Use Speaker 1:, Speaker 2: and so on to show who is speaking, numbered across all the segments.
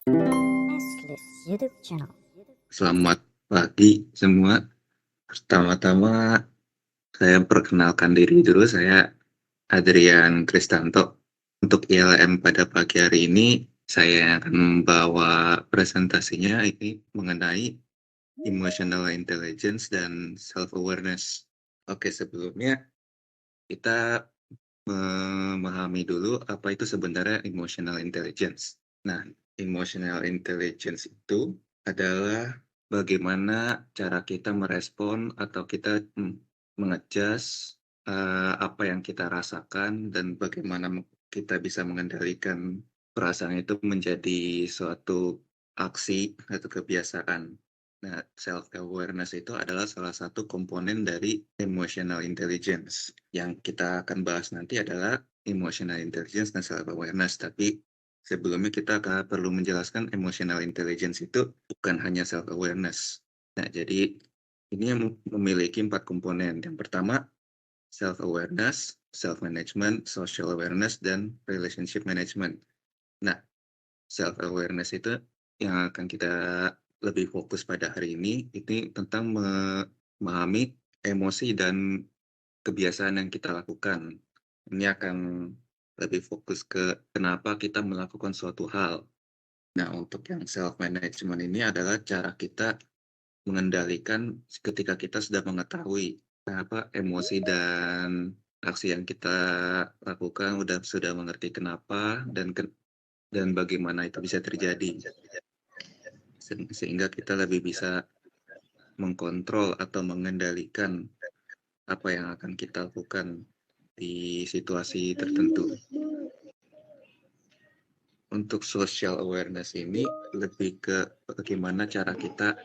Speaker 1: Nestless YouTube channel.
Speaker 2: Selamat pagi semua. Pertama-tama saya perkenalkan diri dulu, saya Adrian Kristanto. Untuk ILM pada pagi hari ini, saya akan membawa presentasinya ini mengenai emotional intelligence dan self-awareness. Oke, sebelumnya kita memahami dulu apa itu sebenarnya emotional intelligence. Nah, emotional intelligence itu adalah bagaimana cara kita merespon atau kita mengadjust apa yang kita rasakan dan bagaimana kita bisa mengendalikan perasaan itu menjadi suatu aksi atau kebiasaan. Nah, self-awareness itu adalah salah satu komponen dari emotional intelligence. Yang kita akan bahas nanti adalah emotional intelligence dan self-awareness. Tapi sebelumnya kita akan perlu menjelaskan emotional intelligence itu bukan hanya self-awareness. Nah, jadi ini memiliki 4 komponen. Yang pertama, self-awareness, self-management, social awareness, dan relationship management. Nah, self-awareness itu yang akan kita lebih fokus pada hari ini tentang memahami emosi dan kebiasaan yang kita lakukan. Ini akan lebih fokus ke kenapa kita melakukan suatu hal. Nah, untuk yang self-management ini adalah cara kita mengendalikan ketika kita sudah mengetahui apa emosi dan aksi yang kita lakukan, sudah mengerti kenapa dan bagaimana itu bisa terjadi. Sehingga kita lebih bisa mengkontrol atau mengendalikan apa yang akan kita lakukan di situasi tertentu. Untuk social awareness ini lebih ke bagaimana cara kita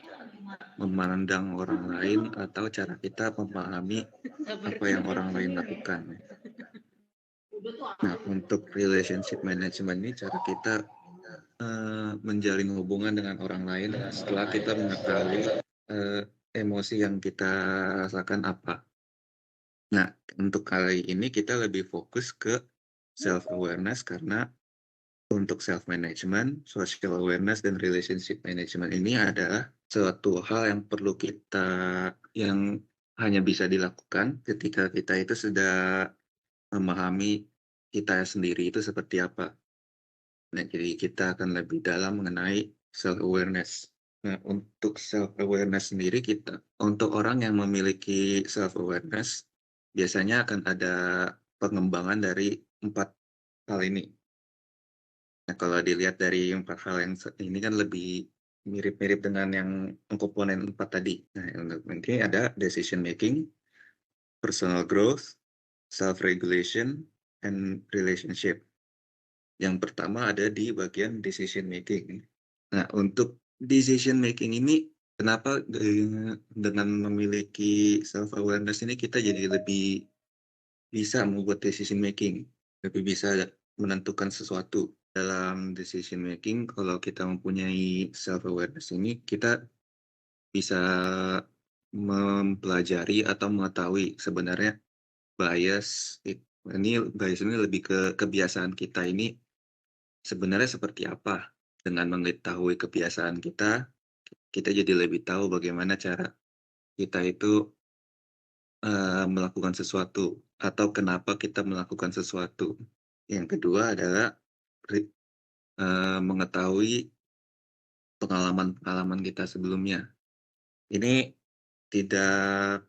Speaker 2: memandang orang lain atau cara kita memahami apa yang orang lain lakukan. Nah, untuk relationship management ini cara kita menjalin hubungan dengan orang lain setelah kita mengetahui emosi yang kita rasakan apa. Nah, untuk kali ini kita lebih fokus ke self-awareness karena untuk self-management, social awareness, dan relationship management ini adalah suatu hal yang perlu yang hanya bisa dilakukan ketika kita itu sudah memahami kita sendiri itu seperti apa. Nah, jadi kita akan lebih dalam mengenai self-awareness. Nah, untuk self-awareness sendiri untuk orang yang memiliki self-awareness, biasanya akan ada pengembangan dari 4 hal ini. Nah, kalau dilihat dari 4 hal yang ini kan lebih mirip-mirip dengan yang komponen 4 tadi. Nah, untuk ini ada decision making, personal growth, self-regulation, and relationship. Yang pertama ada di bagian decision making. Nah, untuk decision making ini kenapa dengan memiliki self awareness ini kita jadi lebih bisa membuat decision making, lebih bisa menentukan sesuatu. Dalam decision making kalau kita mempunyai self awareness ini kita bisa mempelajari atau mengetahui sebenarnya bias ini lebih ke kebiasaan kita ini sebenarnya seperti apa. Dengan mengetahui kebiasaan kita, kita jadi lebih tahu bagaimana cara kita itu melakukan sesuatu atau kenapa kita melakukan sesuatu. Yang kedua adalah mengetahui pengalaman-pengalaman kita sebelumnya. Ini tidak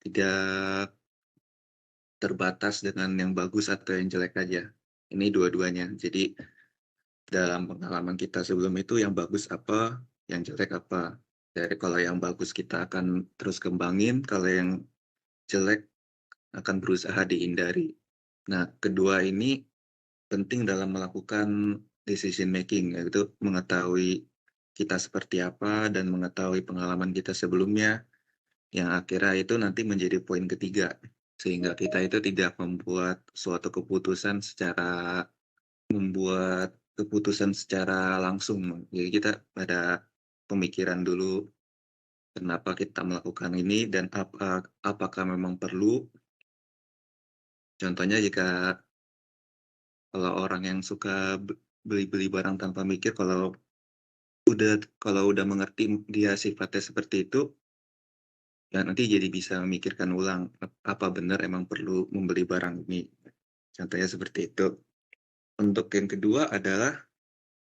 Speaker 2: tidak terbatas dengan yang bagus atau yang jelek aja. Ini dua-duanya. Jadi dalam pengalaman kita sebelum itu yang bagus apa, yang jelek apa. Jadi kalau yang bagus kita akan terus kembangin, kalau yang jelek akan berusaha dihindari. Nah, kedua ini penting dalam melakukan decision making, yaitu mengetahui kita seperti apa dan mengetahui pengalaman kita sebelumnya, yang akhirnya itu nanti menjadi poin ketiga, sehingga kita itu tidak membuat keputusan secara langsung. Jadi kita ada pemikiran dulu kenapa kita melakukan ini dan apakah memang perlu. Contohnya kalau orang yang suka beli-beli barang tanpa mikir kalau udah mengerti dia sifatnya seperti itu, ya nanti jadi bisa memikirkan ulang, apa benar emang perlu membeli barang ini. Contohnya seperti itu. Untuk yang kedua adalah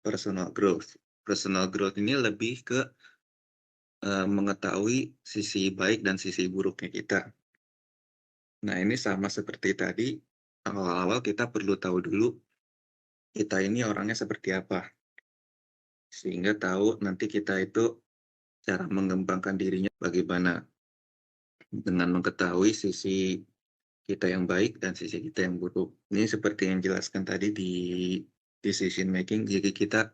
Speaker 2: personal growth. Personal growth ini lebih ke, mengetahui sisi baik dan sisi buruknya kita. Nah, ini sama seperti tadi, awal-awal kita perlu tahu dulu kita ini orangnya seperti apa, sehingga tahu nanti kita itu cara mengembangkan dirinya bagaimana, dengan mengetahui sisi kita yang baik dan sisi kita yang buruk. Ini seperti yang jelaskan tadi di decision making, jadi kita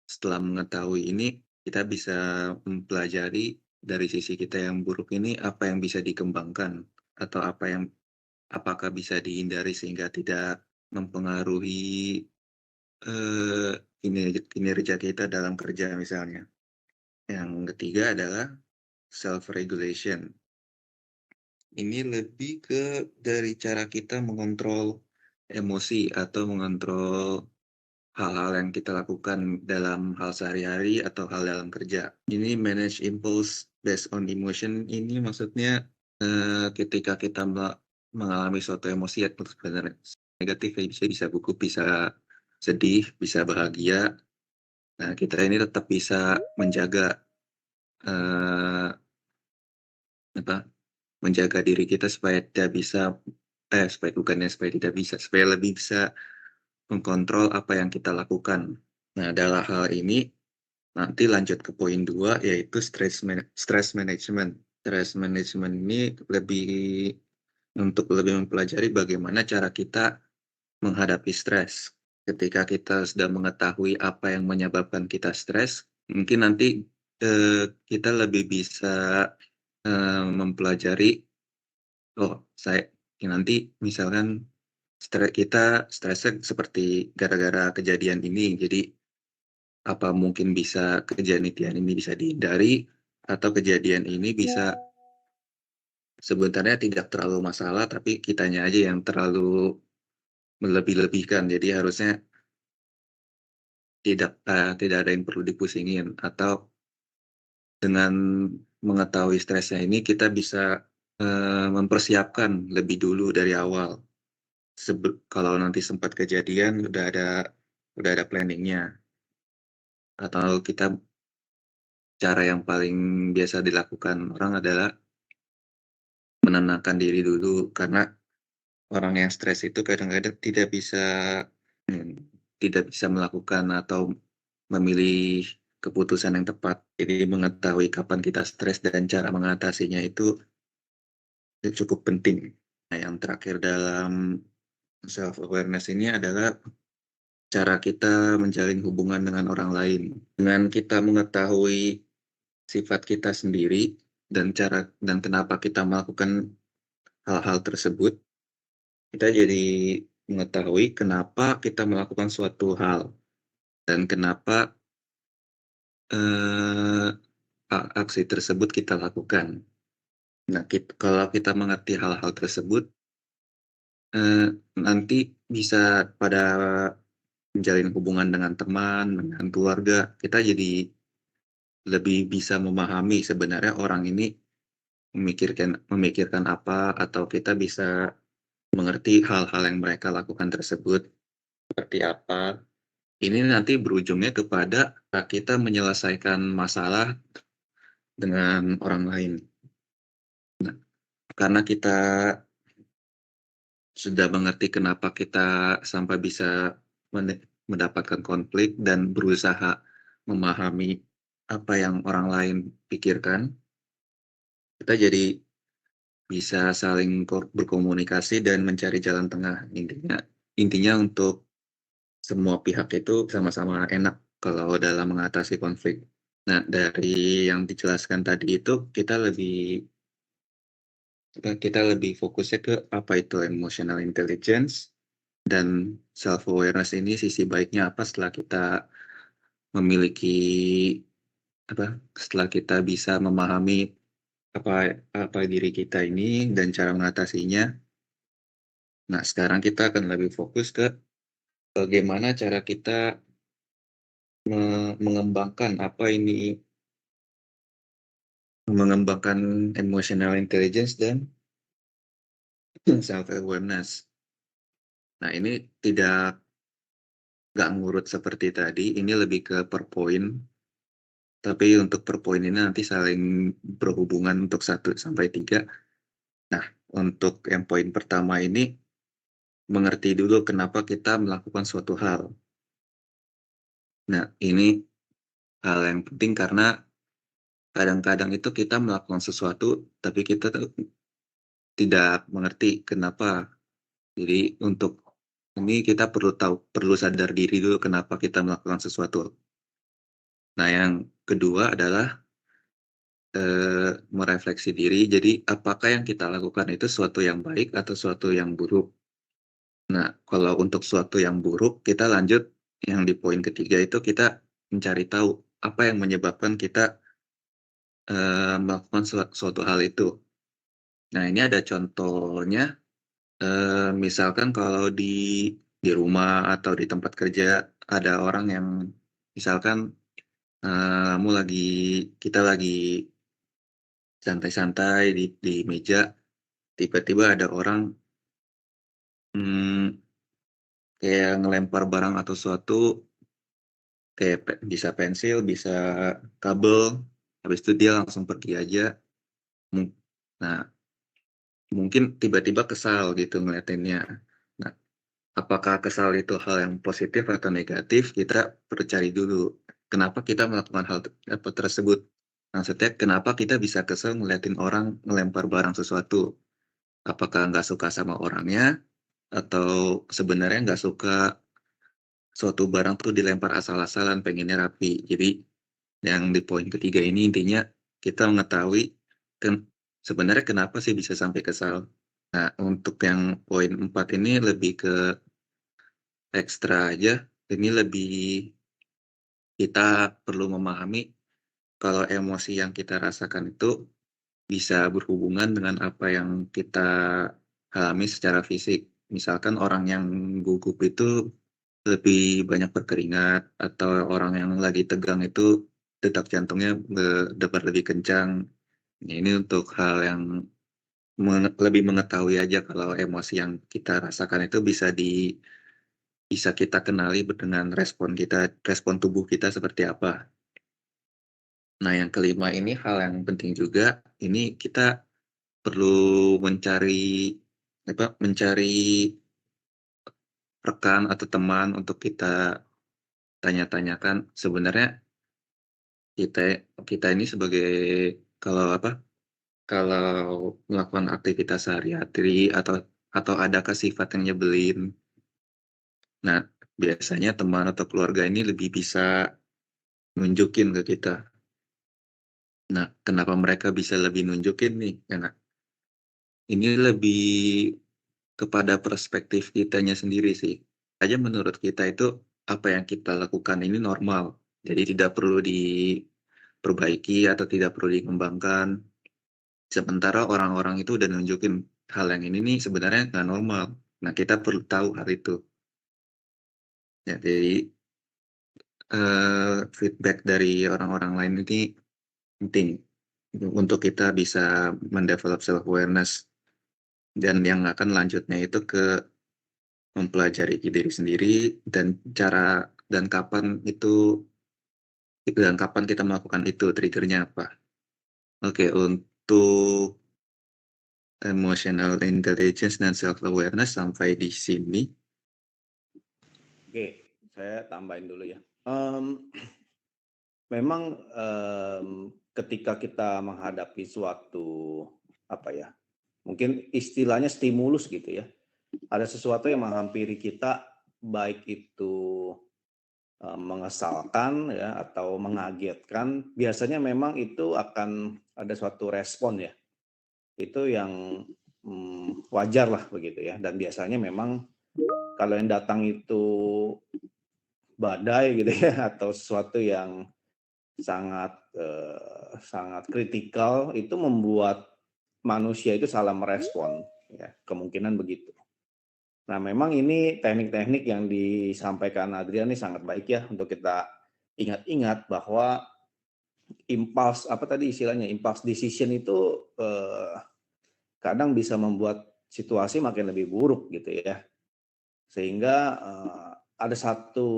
Speaker 2: setelah mengetahui ini, kita bisa mempelajari dari sisi kita yang buruk ini apa yang bisa dikembangkan, atau apakah bisa dihindari sehingga tidak mempengaruhi, eee, kinerja kita dalam kerja misalnya. Yang ketiga adalah self regulation. Ini lebih ke dari cara kita mengontrol emosi atau mengontrol hal-hal yang kita lakukan dalam hal sehari-hari atau hal dalam kerja. Ini manage impulse based on emotion ini maksudnya, ketika kita mengalami suatu emosi atau sebenarnya negatif ya bisa gugup, bisa sedih, bisa bahagia. Nah, kita ini tetap bisa menjaga, eee, apa, menjaga diri kita supaya tidak bisa supaya tidak bisa, supaya lebih bisa mengkontrol apa yang kita lakukan. Nah, dalam hal ini nanti lanjut ke poin 2 yaitu stress management. Stress management ini lebih mempelajari bagaimana cara kita menghadapi stres. Ketika kita sudah mengetahui apa yang menyebabkan kita stres, mungkin nanti, kita lebih bisa, mempelajari, oh nanti misalkan kita stresnya seperti gara-gara kejadian ini, jadi apa mungkin kejadian ini bisa dihindari, atau kejadian ini bisa sebenarnya tidak terlalu masalah, tapi kitanya aja yang terlalu melebih-lebihkan. Jadi harusnya tidak ada yang perlu dipusingin, atau dengan mengetahui stresnya ini kita bisa, mempersiapkan lebih dulu dari awal. Kalau nanti sempat kejadian udah ada planning-nya, atau cara yang paling biasa dilakukan orang adalah menenangkan diri dulu, karena orang yang stres itu kadang-kadang tidak bisa melakukan atau memilih keputusan yang tepat. Jadi mengetahui kapan kita stres dan cara mengatasinya itu cukup penting. Nah, yang terakhir dalam self awareness ini adalah cara kita menjalin hubungan dengan orang lain. Dengan kita mengetahui sifat kita sendiri dan kenapa kita melakukan hal-hal tersebut, kita jadi mengetahui kenapa kita melakukan suatu hal dan kenapa, eee, aksi tersebut kita lakukan. Nah, kalau kita mengerti hal-hal tersebut, eee, nanti bisa pada menjalin hubungan dengan teman, dengan keluarga, kita jadi lebih bisa memahami sebenarnya orang ini memikirkan apa, atau kita bisa mengerti hal-hal yang mereka lakukan tersebut seperti apa. Ini nanti berujungnya kepada kita menyelesaikan masalah dengan orang lain. Nah, karena kita sudah mengerti kenapa kita sampai bisa mendapatkan konflik dan berusaha memahami apa yang orang lain pikirkan, kita jadi bisa saling berkomunikasi dan mencari jalan tengah. Intinya untuk semua pihak itu sama-sama enak kalau dalam mengatasi konflik. Nah, dari yang dijelaskan tadi itu kita lebih fokusnya ke apa itu emotional intelligence dan self awareness ini sisi baiknya apa memiliki setelah kita bisa memahami apa apa diri kita ini dan cara mengatasinya. Nah, sekarang kita akan lebih fokus ke bagaimana cara kita mengembangkan mengembangkan emotional intelligence dan self awareness. Nah, ini nggak ngurut seperti tadi, ini lebih ke per poin. Tapi untuk per poin ini nanti saling berhubungan untuk 1 sampai 3. Nah, untuk yang poin pertama ini, mengerti dulu kenapa kita melakukan suatu hal. Nah, ini hal yang penting karena kadang-kadang itu kita melakukan sesuatu, tapi kita tuh tidak mengerti kenapa. Jadi untuk ini kita perlu sadar diri dulu kenapa kita melakukan sesuatu. Nah, yang kedua adalah merefleksi diri. Jadi apakah yang kita lakukan itu suatu yang baik atau suatu yang buruk? Nah, kalau untuk suatu yang buruk, kita lanjut yang di poin ketiga itu kita mencari tahu apa yang menyebabkan kita melakukan suatu hal itu. Nah, ini ada contohnya, misalkan kalau di rumah atau di tempat kerja ada orang yang misalkan kita lagi santai-santai di meja, tiba-tiba ada orang mmm, kayak ngelempar barang atau suatu, kayak bisa pensil, bisa kabel, habis itu dia langsung pergi aja. Mung nah, mungkin tiba-tiba kesal gitu ngeliatinnya. Nah, apakah kesal itu hal yang positif atau negatif, kita perlu cari dulu, kenapa kita melakukan hal tersebut. Maksudnya kenapa kita bisa kesel ngeliatin orang ngelempar barang sesuatu. Apakah nggak suka sama orangnya, atau sebenarnya nggak suka suatu barang tuh dilempar asal-asalan, pengennya rapi. Jadi yang di poin ketiga ini intinya kita mengetahui kan sebenarnya kenapa sih bisa sampai kesal. Nah, untuk yang poin 4 ini lebih ke ekstra aja, ini lebih kita perlu memahami kalau emosi yang kita rasakan itu bisa berhubungan dengan apa yang kita alami secara fisik. Misalkan orang yang gugup itu lebih banyak berkeringat, atau orang yang lagi tegang itu detak jantungnya berdebar lebih kencang. Nah, ini untuk hal yang lebih mengetahui aja kalau emosi yang kita rasakan itu bisa kita kenali dengan respon tubuh kita seperti apa. Nah, yang kelima ini hal yang penting juga, ini kita perlu mencari rekan atau teman untuk kita tanya-tanyakan sebenarnya kita kita ini sebagai kalau kalau melakukan aktivitas sehari-hari atau adakah sifat yang nyebelin. Nah, biasanya teman atau keluarga ini lebih bisa nunjukin ke kita. Nah, kenapa mereka bisa lebih nunjukin nih? Karena ini lebih kepada perspektif kitanya sendiri sih. Aja menurut kita itu apa yang kita lakukan ini normal. Jadi tidak perlu diperbaiki atau tidak perlu dikembangkan. Sementara orang-orang itu udah nunjukin hal yang ini nih sebenarnya nggak normal. Nah, kita perlu tahu hal itu. Ya, jadi feedback dari orang-orang lain ini penting untuk kita bisa mendevelop self awareness, dan yang akan lanjutnya itu ke mempelajari diri sendiri dan kapan kita melakukan itu, trigger-nya apa. Oke, untuk emotional intelligence dan self awareness sampai di sini.
Speaker 1: Oke, saya tambahin dulu ya. Memang ketika kita menghadapi suatu mungkin istilahnya stimulus gitu ya. Ada sesuatu yang menghampiri kita, baik itu mengesalkan ya atau mengagetkan, biasanya memang itu akan ada suatu respon ya. Itu yang wajar lah begitu ya. Dan biasanya memang kalau yang datang itu badai gitu ya atau sesuatu yang sangat kritikal, itu membuat manusia itu salah merespon ya, kemungkinan begitu. Nah, memang ini teknik-teknik yang disampaikan Adrian ini sangat baik ya untuk kita ingat-ingat bahwa impulse decision itu kadang bisa membuat situasi makin lebih buruk gitu ya. Sehingga ada satu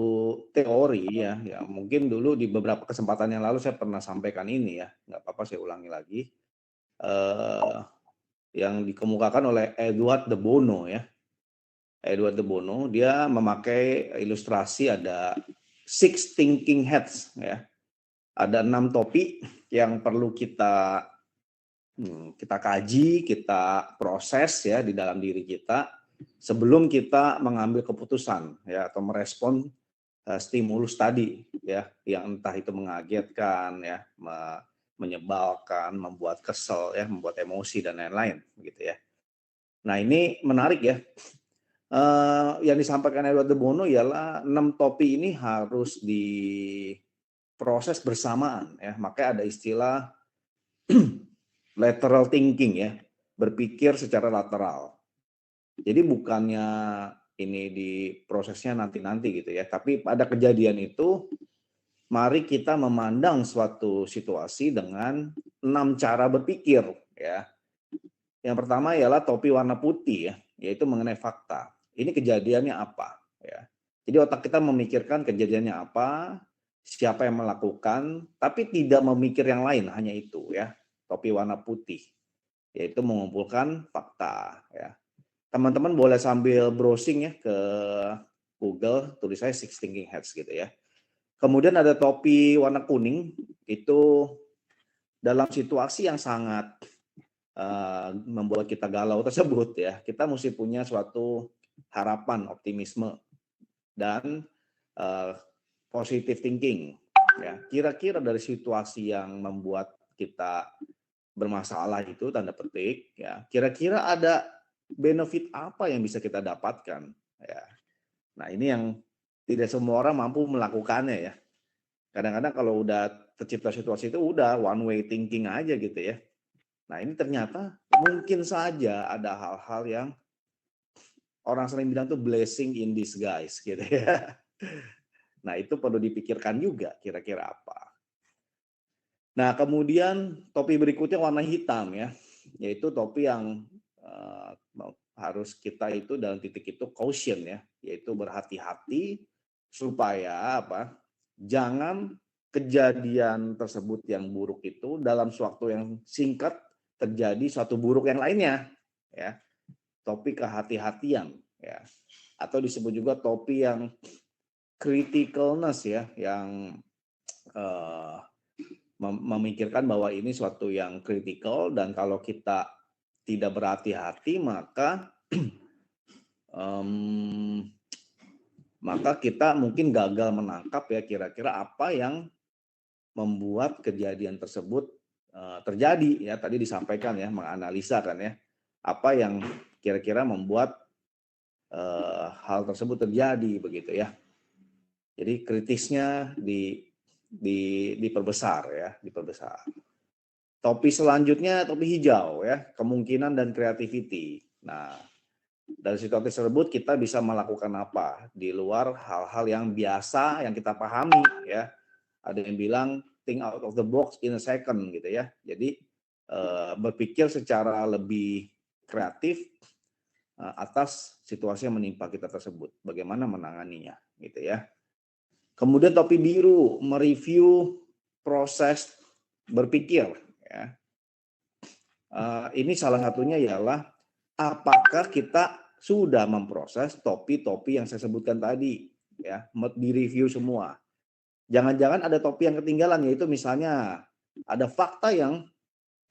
Speaker 1: teori ya, yang mungkin dulu di beberapa kesempatan yang lalu saya pernah sampaikan ini ya, nggak apa-apa saya ulangi lagi, yang dikemukakan oleh Edward de Bono ya. Edward de Bono, dia memakai ilustrasi ada 6 thinking hats ya. Ada 6 topi yang perlu kita kaji, kita proses ya di dalam diri kita sebelum kita mengambil keputusan ya atau merespon stimulus tadi ya, yang entah itu mengagetkan ya, menyebalkan, membuat kesel ya, membuat emosi dan lain-lain gitu ya. Nah, ini menarik ya. Yang disampaikan Edward de Bono ialah 6 topi ini harus diproses bersamaan ya. Makanya ada istilah lateral thinking ya, berpikir secara lateral. Jadi bukannya ini diprosesnya nanti-nanti gitu ya, tapi pada kejadian itu mari kita memandang suatu situasi dengan 6 cara berpikir ya. Yang pertama ialah topi warna putih ya, yaitu mengenai fakta. Ini kejadiannya apa ya. Jadi otak kita memikirkan kejadiannya apa, siapa yang melakukan, tapi tidak memikir yang lain, hanya itu ya. Topi warna putih, yaitu mengumpulkan fakta ya. Teman-teman boleh sambil browsing ya ke Google, tulis saya 6 Thinking Hats gitu ya. Kemudian ada topi warna kuning, itu dalam situasi yang sangat membuat kita galau tersebut ya, kita mesti punya suatu harapan, optimisme, dan positive thinking. Ya, kira-kira dari situasi yang membuat kita bermasalah itu tanda petik, ya, kira-kira ada benefit apa yang bisa kita dapatkan? Ya, nah ini yang tidak semua orang mampu melakukannya ya. Kadang-kadang kalau udah tercipta situasi itu udah one way thinking aja gitu ya. Nah ini ternyata mungkin saja ada hal-hal yang orang sering bilang tuh blessing in disguise gitu ya. Nah itu perlu dipikirkan juga kira-kira apa. Nah kemudian topi berikutnya warna hitam ya, yaitu topi yang harus kita itu dalam titik itu caution ya, yaitu berhati-hati supaya apa? Jangan kejadian tersebut yang buruk itu dalam waktu yang singkat terjadi suatu buruk yang lainnya ya. Topi kehati-hatian ya, atau disebut juga topi yang criticalness ya, yang memikirkan bahwa ini suatu yang kritikal, dan kalau kita tidak berhati-hati maka maka kita mungkin gagal menangkap ya kira-kira apa yang membuat kejadian tersebut terjadi ya. Tadi disampaikan ya, menganalisa kan ya, apa yang kira-kira membuat hal tersebut terjadi begitu ya. Jadi kritisnya diperbesar ya, diperbesar. Topi selanjutnya topi hijau ya, kemungkinan dan creativity. Nah, dari situasi tersebut kita bisa melakukan apa di luar hal-hal yang biasa yang kita pahami ya. Ada yang bilang think out of the box in a second gitu ya. Jadi berpikir secara lebih kreatif atas situasi yang menimpa kita tersebut, bagaimana menanganinya gitu ya. Kemudian topi biru, mereview proses berpikir ya. Ini salah satunya ialah apakah kita sudah memproses topi-topi yang saya sebutkan tadi ya, direview semua. Jangan-jangan ada topi yang ketinggalan, yaitu misalnya ada fakta yang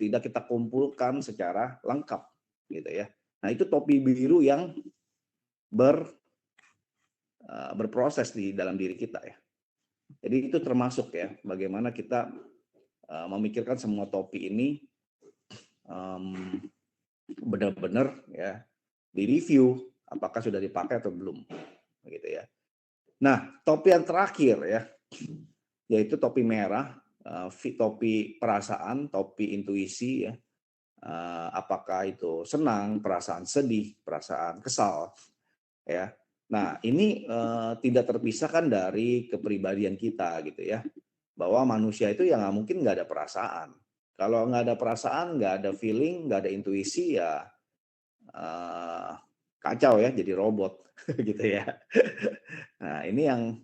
Speaker 1: tidak kita kumpulkan secara lengkap gitu ya. Nah, itu topi biru yang berproses di dalam diri kita ya. Jadi itu termasuk ya, bagaimana kita memikirkan semua topi ini benar-benar ya direview apakah sudah dipakai atau belum begitu ya. Nah, topi yang terakhir ya, yaitu topi merah, topi perasaan, topi intuisi ya. Apakah itu senang, perasaan sedih, perasaan kesal ya. Nah, ini tidak terpisahkan dari kepribadian kita gitu ya. Bahwa manusia itu ya nggak mungkin nggak ada perasaan. Kalau nggak ada perasaan, nggak ada feeling, nggak ada intuisi ya eh, kacau ya, jadi robot gitu ya. Nah, ini yang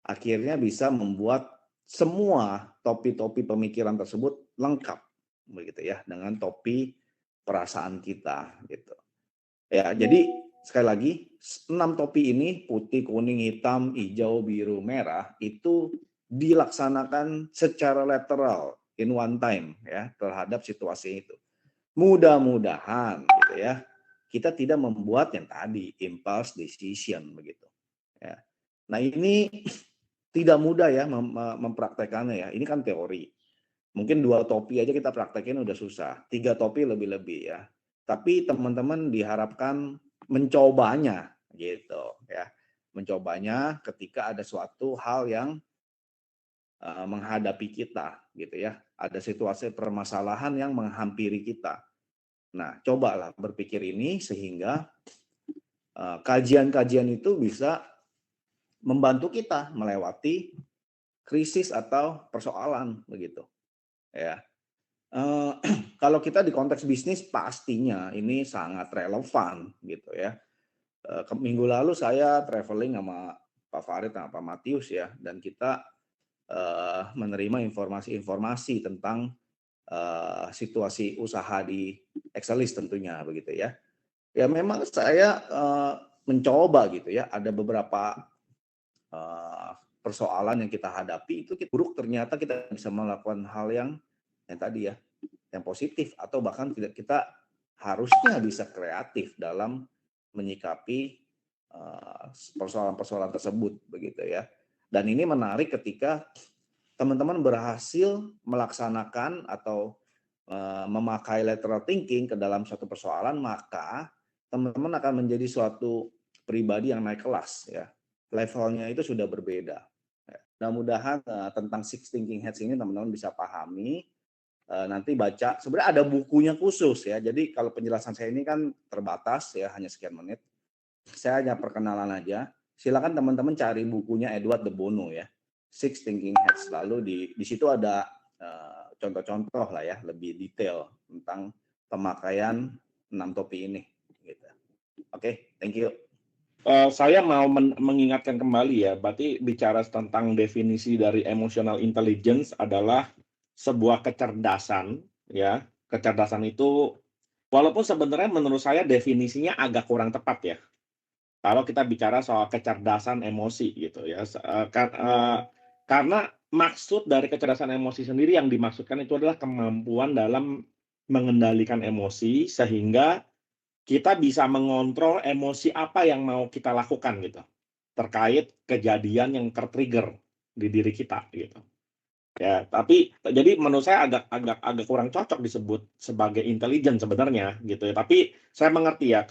Speaker 1: akhirnya bisa membuat semua topi-topi pemikiran tersebut lengkap begitu ya dengan topi perasaan kita gitu. Ya, jadi sekali lagi 6 topi ini putih, kuning, hitam, hijau, biru, merah itu dilaksanakan secara lateral in one time ya terhadap situasi itu. Mudah-mudahan gitu ya kita tidak membuat yang tadi impulse decision begitu ya. Nah, ini tidak mudah ya mempraktekannya ya. Ini kan teori. Mungkin 2 topi aja kita praktekin udah susah, 3 topi lebih-lebih ya. Tapi teman-teman diharapkan mencobanya gitu ya. Mencobanya ketika ada suatu hal yang menghadapi kita gitu ya. Ada situasi permasalahan yang menghampiri kita. Nah, cobalah berpikir ini sehingga kajian-kajian itu bisa membantu kita melewati krisis atau persoalan begitu ya. Kalau kita di konteks bisnis pastinya ini sangat relevan gitu ya. Minggu lalu saya traveling sama Pak Farid sama Pak Matius ya, dan kita menerima informasi-informasi tentang situasi usaha di Exelis tentunya begitu ya. Ya memang saya mencoba gitu ya, ada beberapa persoalan yang kita hadapi itu buruk, ternyata kita bisa melakukan hal yang tadi ya, yang positif atau bahkan kita harusnya bisa kreatif dalam menyikapi persoalan-persoalan tersebut begitu ya. Dan ini menarik ketika teman-teman berhasil melaksanakan atau memakai lateral thinking ke dalam suatu persoalan, maka teman-teman akan menjadi suatu pribadi yang naik kelas ya. Levelnya itu sudah berbeda. Mudah-mudahan tentang Six Thinking Hats ini teman-teman bisa pahami. Nanti baca, sebenarnya ada bukunya khusus ya. Jadi kalau penjelasan saya ini kan terbatas ya, hanya sekian menit. Saya hanya perkenalan aja. Silakan teman-teman cari bukunya Edward de Bono ya, Six Thinking Hats. Lalu di situ ada contoh-contoh lah ya, lebih detail tentang pemakaian 6 topi ini. Gitu. Oke, thank you.
Speaker 3: Saya mau mengingatkan kembali ya, berarti bicara tentang definisi dari emotional intelligence adalah sebuah kecerdasan ya. Kecerdasan itu walaupun sebenarnya menurut saya definisinya agak kurang tepat ya. Kalau kita bicara soal kecerdasan emosi gitu ya. Karena maksud dari kecerdasan emosi sendiri yang dimaksudkan itu adalah kemampuan dalam mengendalikan emosi sehingga kita bisa mengontrol emosi apa yang mau kita lakukan gitu terkait kejadian yang tertrigger di diri kita gitu ya. Tapi jadi menurut saya agak kurang cocok disebut sebagai intelijen sebenarnya gitu ya. Tapi saya mengerti ya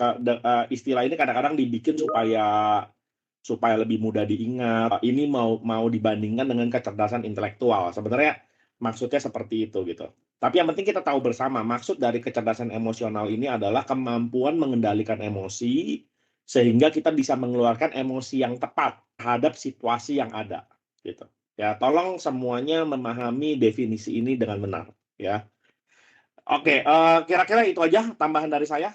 Speaker 3: istilah ini kadang-kadang dibikin supaya lebih mudah diingat. Ini mau dibandingkan dengan kecerdasan intelektual. Sebenarnya maksudnya seperti itu gitu. Tapi yang penting kita tahu bersama, maksud dari kecerdasan emosional ini adalah kemampuan mengendalikan emosi sehingga kita bisa mengeluarkan emosi yang tepat terhadap situasi yang ada gitu. Ya, tolong semuanya memahami definisi ini dengan benar ya. Oke, kira-kira itu aja tambahan dari saya.